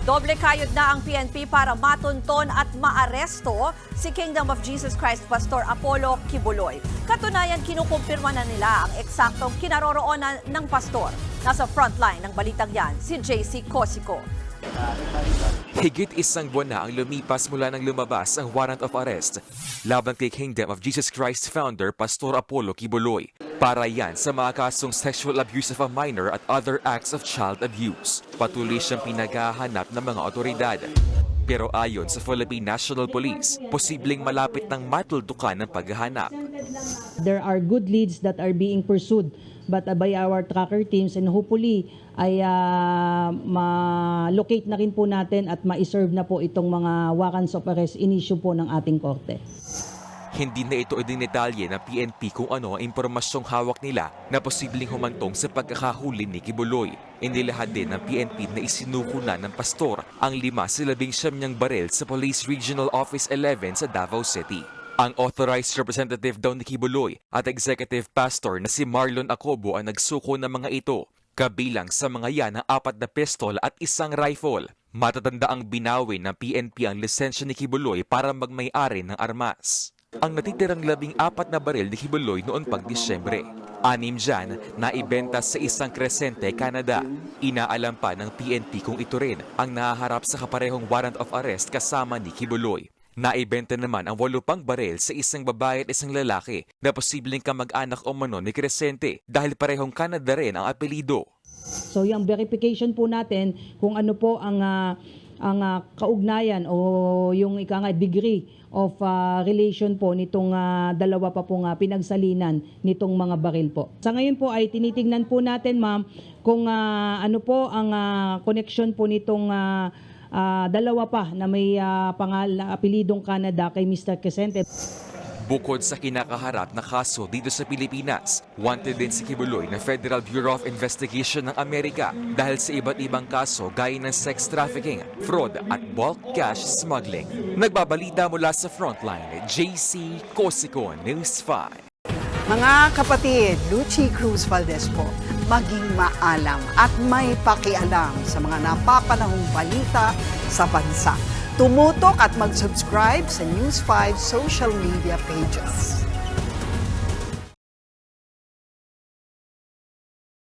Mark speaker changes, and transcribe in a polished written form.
Speaker 1: Doble kayod na ang PNP para matunton at maaresto si Kingdom of Jesus Christ Pastor Apollo Kibuloy. Katunayan, kinukumpirma na nila ang eksaktong kinaroroonan ng pastor. Nasa frontline ng balitang yan, si JC Cosico.
Speaker 2: Higit isang buwan na ang lumipas mula nang lumabas ang warrant of arrest laban kay Kingdom of Jesus Christ founder Pastor Apollo Kibuloy. Para yan sa mga kasong sexual abuse of a minor at other acts of child abuse. Patuloy siyang pinaghahanap ng mga otoridad. Pero ayon sa Philippine National Police, posibleng malapit ng matuldukan ng paghahanap.
Speaker 3: There are good leads that are being pursued but by our tracker teams, and hopefully ay ma-locate na rin po natin at ma-serve na po itong mga warrants of arrest in-issue po ng ating korte.
Speaker 2: Hindi na ito idinitalye ng PNP kung ano ang impormasyong hawak nila na posibleng humantong sa pagkakahuli ni Kibuloy. Inilahad din ng PNP na isinuko na ng pastor ang 5-19 niyang baril sa Police Regional Office 11 sa Davao City. Ang authorized representative daw ni Kibuloy at executive pastor na si Marlon Acobo ang nagsuko ng mga ito. Kabilang sa mga yan ang 4 na pistol at 1 rifle. Matatanda ang binawi ng PNP ang lisensya ni Kibuloy para magmay-ari ng armas. Ang natitirang 14 na baril ni Kibuloy noon pag Disyembre. 6 dyan na ibenta sa isang Crescente, Canada. Inaalam pa ng PNP kung ito rin ang nahaharap sa kaparehong warrant of arrest kasama ni Kibuloy. Naibenta naman ang 8 pang baril sa isang babae at isang lalaki na posibleng kamag-anak o mano ni Crescente dahil parehong Canada rin ang apelido.
Speaker 3: So yung verification po natin kung ano po ang kaugnayan o yung degree of relation po nitong dalawa pa pong pinagsalinan nitong mga baril po. Sa ngayon po ay tinitingnan po natin, ma'am, kung ano po ang connection po nitong dalawa pa na may apelidong Canada kay Mr. Crescente.
Speaker 2: Bukod sa kinakaharap na kaso dito sa Pilipinas, wanted din si Kibuloy ng Federal Bureau of Investigation ng Amerika dahil sa iba't ibang kaso gaya ng sex trafficking, fraud at bulk cash smuggling. Nagbabalita mula sa Frontline, JC Cosico, News 5.
Speaker 4: Mga kapatid, Lucy Cruz Valdez po, maging maalam at may pakialam sa mga napapanahong balita sa bansa. Tumutok at mag-subscribe sa News 5 social media pages.